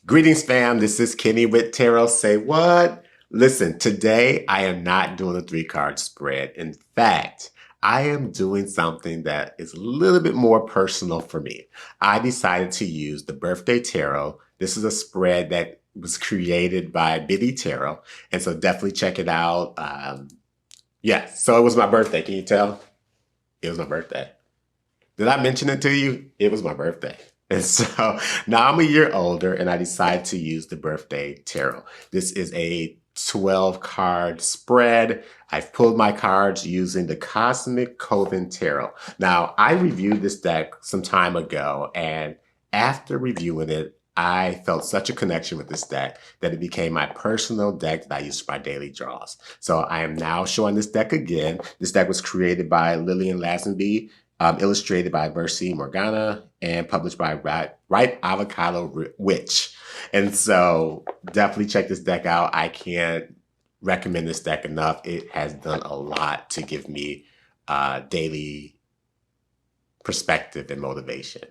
Greetings, fam. This is Kenny with Tarot. Say what? Listen, today I am not doing a 3-card spread. In fact, I am doing something that is a little bit more personal for me. I decided to use the Birthday Tarot. This is a spread that was created by Biddy Tarot. And so definitely check it out. Yeah, so it was my birthday. Can you tell? It was my birthday. Did I mention it to you? It was my birthday. And so now I'm a year older and I decided to use the Birthday Tarot. This is a 12 card spread. I've pulled my cards using the Cosmic Coven Tarot. Now, I reviewed this deck some time ago, and after reviewing it, I felt such a connection with this deck that it became my personal deck that I use for my daily draws. So I am now showing this deck again. This deck was created by Lillian Lazenby, illustrated by Mercy Morgana, and published by Ripe Avocado Witch. And so definitely check this deck out. I can't recommend this deck enough. It has done a lot to give me daily perspective and motivation.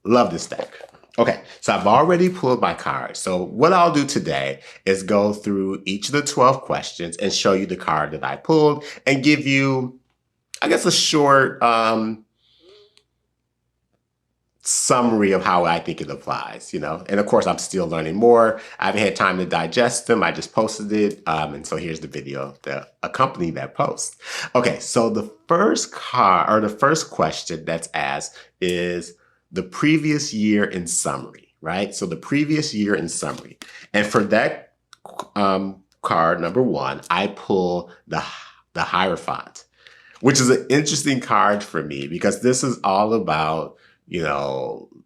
Love this deck. Okay, so I've already pulled my cards. So what I'll do today is go through each of the 12 questions and show you the card that I pulled and give you, I guess, a short summary of how I think it applies, And of course, I'm still learning more. I haven't had time to digest them. I just posted it. And so here's the video that accompanied that post. Okay, so the first card, or the first question that's asked is the previous year in summary, right? So the previous year in summary. And for that card, number 1, I pull the Hierophant, which is an interesting card for me because this is all about,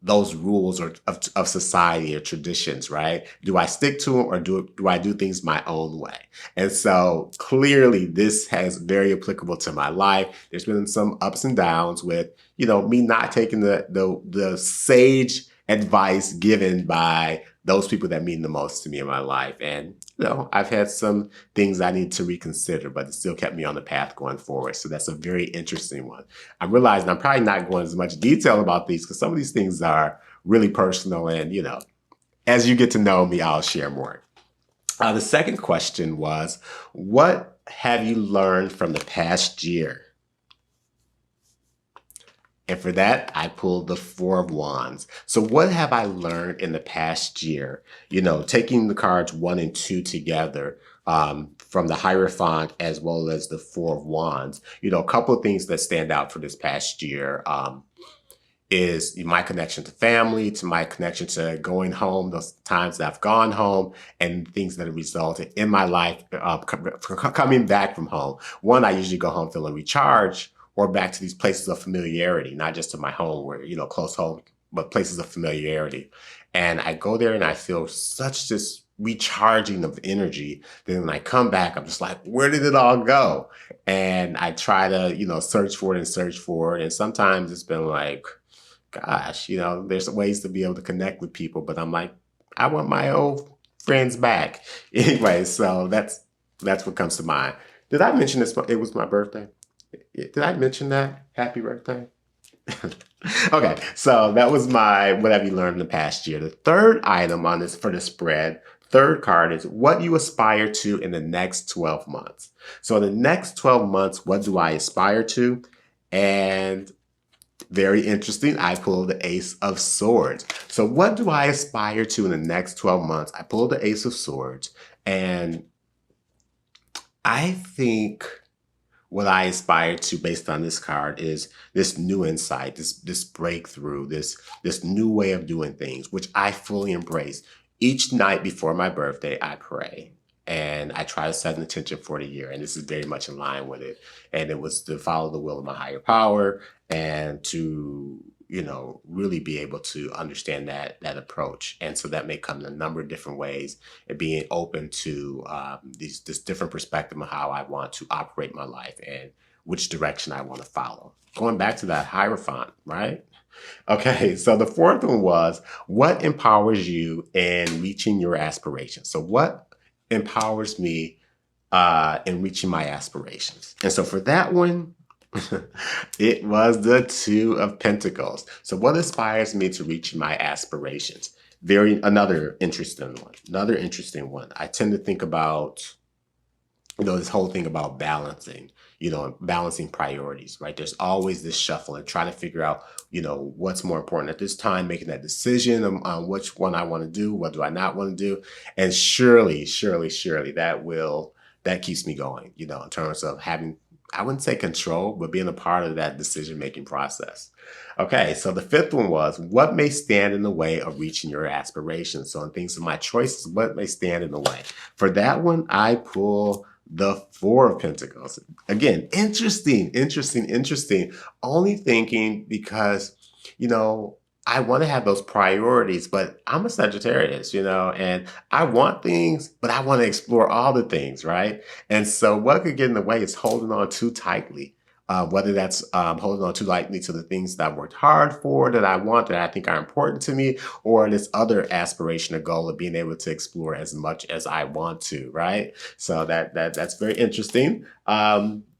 those rules of society or traditions, right? Do I stick to them or do I do things my own way? And so clearly this has very applicable to my life. There's been some ups and downs with, me not taking the sage advice given by those people that mean the most to me in my life. And, I've had some things I need to reconsider, but it still kept me on the path going forward. So that's a very interesting one. I'm realizing I'm probably not going into much detail about these because some of these things are really personal and, as you get to know me, I'll share more. The second question was, what have you learned from the past year? And for that, I pulled the 4 of Wands. So what have I learned in the past year? Taking the cards 1 and 2 together, from the Hierophant as well as the 4 of Wands, a couple of things that stand out for this past year is my connection to family, to my connection to going home, those times that I've gone home, and things that have resulted in my life coming back from home. One, I usually go home feeling recharged, or back to these places of familiarity, not just to my home where, close home, but places of familiarity. And I go there and I feel such this recharging of energy. Then when I come back, I'm just like, where did it all go? And I try to, search for it. And sometimes it's been like, gosh, there's ways to be able to connect with people, but I'm like, I want my old friends back. Anyway, so that's what comes to mind. Did I mention this? It was my birthday. Did I mention that? Happy birthday. Okay, so that was my what have you learned in the past year. The third item on this for the spread, third card, is what you aspire to in the next 12 months. So in the next 12 months, what do I aspire to? And very interesting, I pulled the Ace of Swords. So what do I aspire to in the next 12 months? I pulled the Ace of Swords, and I think what I aspire to based on this card is this new insight, this breakthrough, this new way of doing things, which I fully embrace. Each night before my birthday, I pray and I try to set an intention for the year. And this is very much in line with it. And it was to follow the will of my higher power and to, really be able to understand that approach. And so that may come in a number of different ways, and being open to this different perspective of how I want to operate my life and which direction I want to follow. Going back to that Hierophant, right? Okay, so the fourth one was, what empowers you in reaching your aspirations? So what empowers me in reaching my aspirations? And so for that one, it was the 2 of Pentacles. So what inspires me to reach my aspirations? Another interesting one. Another interesting one. I tend to think about, this whole thing about balancing, balancing priorities, right? There's always this shuffle and trying to figure out, what's more important at this time, making that decision on which one I want to do, what do I not want to do. And surely, that keeps me going, in terms of having, I wouldn't say control, but being a part of that decision-making process. Okay, so the fifth one was, what may stand in the way of reaching your aspirations? So in things of my choices, what may stand in the way? For that one, I pull the Four of Pentacles. Again, interesting. Only thinking because, I want to have those priorities, but I'm a Sagittarius, and I want things, but I want to explore all the things, right? And so what could get in the way is holding on too tightly. Whether that's holding on too lightly to the things that I've worked hard for, that I want, that I think are important to me, or this other aspiration or goal of being able to explore as much as I want to, right? So that's very interesting.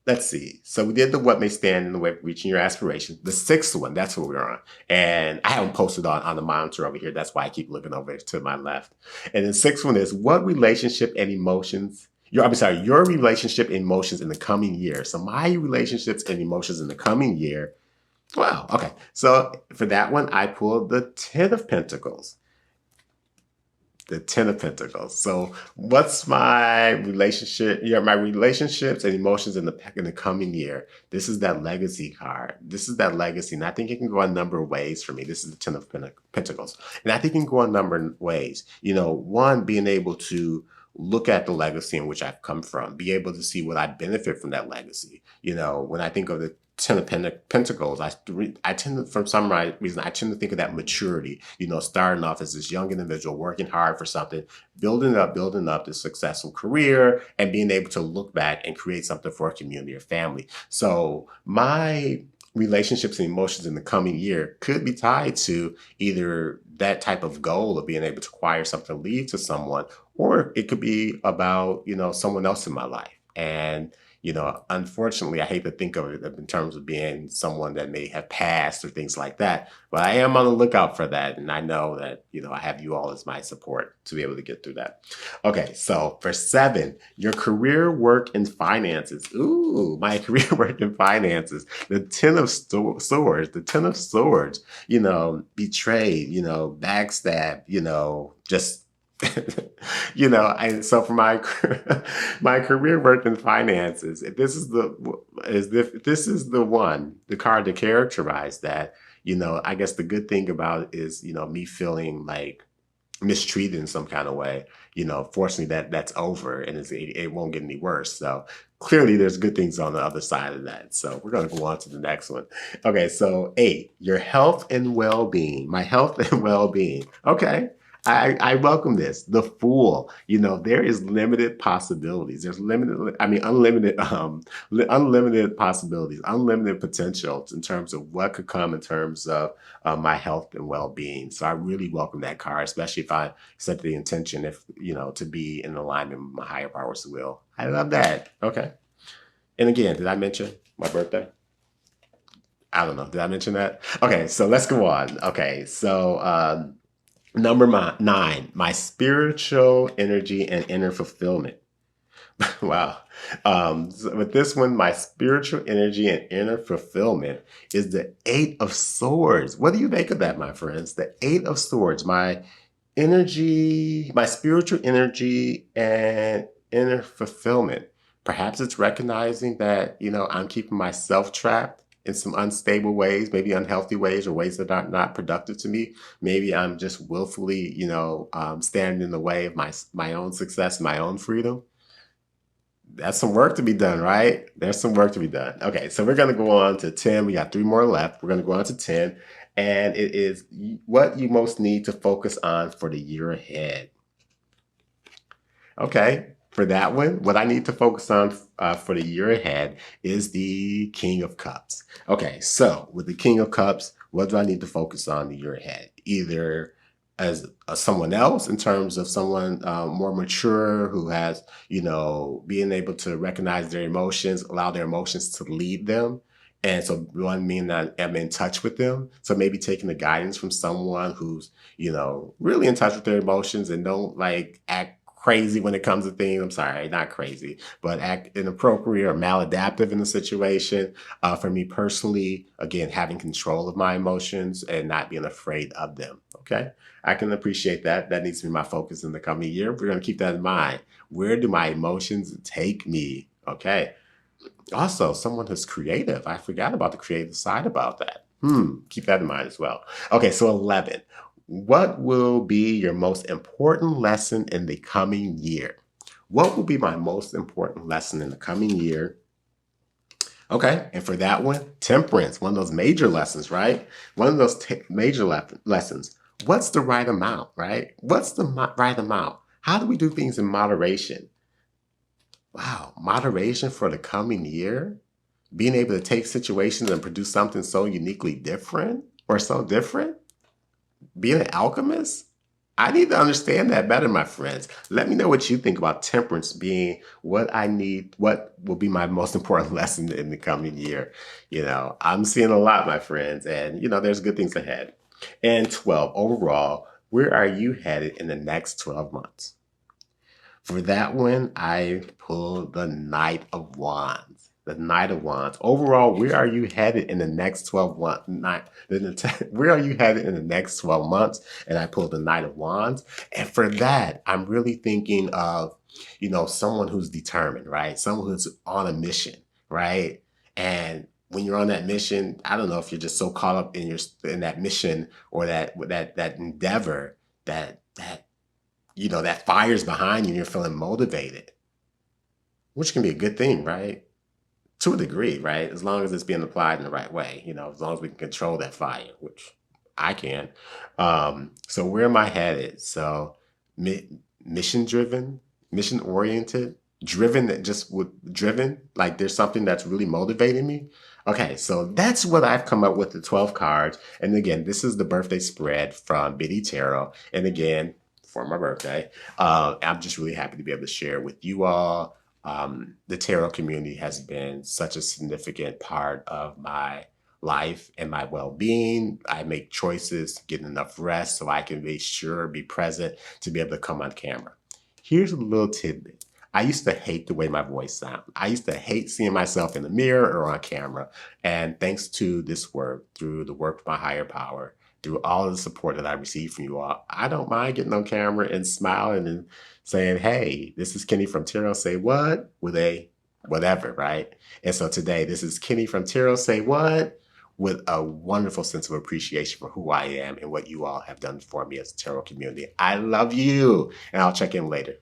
Let's see. So we did the what may stand in the way of reaching your aspirations. The sixth one, that's what we're on. And I haven't posted on the monitor over here. That's why I keep looking over to my left. And the sixth one is, what relationship and emotions your relationship and emotions in the coming year. So my relationships and emotions in the coming year. Wow. Okay. So for that one, I pulled the Ten of Pentacles. The Ten of Pentacles. So what's my relationship? My relationships and emotions in the coming year. This is that legacy card. This is that legacy. And I think it can go a number of ways for me. This is the Ten of Pentacles. And I think it can go a number of ways. One, being able to look at the legacy in which I've come from, be able to see what I benefit from that legacy. When I think of the Ten of Pentacles, I tend to, for some reason, I tend to think of that maturity, starting off as this young individual, working hard for something, building up this successful career, and being able to look back and create something for a community or family. So my relationships and emotions in the coming year could be tied to either that type of goal of being able to acquire something, leave to someone, or it could be about, someone else in my life. And, unfortunately, I hate to think of it in terms of being someone that may have passed or things like that, but I am on the lookout for that. And I know that, I have you all as my support to be able to get through that. Okay. So for 7, your career, work, and finances. Ooh, my career, work, and finances. The Ten of Swords, betrayed, backstab, just so for my my career, work, and finances, if this is the card to characterize that, I guess the good thing about it is, me feeling like mistreated in some kind of way. Fortunately that's over, and it won't get any worse. So clearly there's good things on the other side of that. So we're going to go on to the next one. Okay, so 8, your health and well-being. My health and well-being. Okay. I welcome this. The Fool. There is limited possibilities. There's unlimited possibilities, unlimited potential in terms of what could come in terms of my health and well-being. So I really welcome that card, especially if I set the intention, to be in alignment with my higher powers will. I love that. Okay. And again, did I mention my birthday? I don't know. Did I mention that? Okay. So let's go on. Okay. So, Number 9, my spiritual energy and inner fulfillment. Wow. So with this one, my spiritual energy and inner fulfillment is the 8 of Swords. What do you make of that, my friends? The 8 of Swords, my spiritual energy and inner fulfillment. Perhaps it's recognizing that, I'm keeping myself trapped in some unstable ways, maybe unhealthy ways, or ways that are not productive to me. Maybe I'm just willfully, standing in the way of my own success, my own freedom. That's some work to be done, right? There's some work to be done. Okay, so we're going to go on to 10. We got 3 more left. We're going to go on to 10. And it is what you most need to focus on for the year ahead. Okay. For that one, what I need to focus on for the year ahead is the King of Cups. Okay, so with the King of Cups, what do I need to focus on the year ahead? Either as someone else, in terms of someone more mature who has, being able to recognize their emotions, allow their emotions to lead them, And so one mean that I'm in touch with them. So maybe taking the guidance from someone who's, really in touch with their emotions and don't like act crazy when it comes to things. I'm sorry, not crazy, but act inappropriate or maladaptive in the situation. For me personally, again, having control of my emotions and not being afraid of them. Okay. I can appreciate that. That needs to be my focus in the coming year. We're going to keep that in mind. Where do my emotions take me? Okay. Also, someone who's creative. I forgot about the creative side about that. Keep that in mind as well. Okay, so 11. What will be your most important lesson in the coming year? What will be my most important lesson in the coming year? Okay, and for that one, temperance, one of those major lessons, right? One of those major lessons. What's the right amount, right? What's the right amount? How do we do things in moderation? Wow, moderation for the coming year? Being able to take situations and produce something so uniquely different or so different? Being an alchemist? I need to understand that better, my friends. Let me know what you think about temperance being what I need, what will be my most important lesson in the coming year. I'm seeing a lot, my friends, and there's good things ahead. And 12, overall, where are you headed in the next 12 months? For that one, I pulled the Knight of Wands. The Knight of Wands. Overall, where are you headed in the next 12 months? Where are you headed in the next 12 months? And I pulled the Knight of Wands. And for that, I'm really thinking of, someone who's determined, right? Someone who's on a mission, right? And when you're on that mission, I don't know if you're just so caught up in that mission or that endeavor that fire's behind you and you're feeling motivated, which can be a good thing, right? To a degree, right? As long as it's being applied in the right way, as long as we can control that fire, which I can. So where am I headed? So mission driven, mission oriented, driven, like there's something that's really motivating me. Okay, so that's what I've come up with, the 12 cards. And again, this is the birthday spread from Biddy Tarot. And again, for my birthday, I'm just really happy to be able to share with you all. The tarot community has been such a significant part of my life and my well-being. I make choices, get enough rest so I can be sure, be present to be able to come on camera. Here's a little tidbit. I used to hate the way my voice sounded. I used to hate seeing myself in the mirror or on camera. And thanks to this work, through the work of my higher power, through all of the support that I received from you all, I don't mind getting on camera and smiling and saying, hey, this is Kenny from Tarot Say What with a whatever, right? And so today, this is Kenny from Tarot Say What with a wonderful sense of appreciation for who I am and what you all have done for me as a tarot community. I love you, and I'll check in later.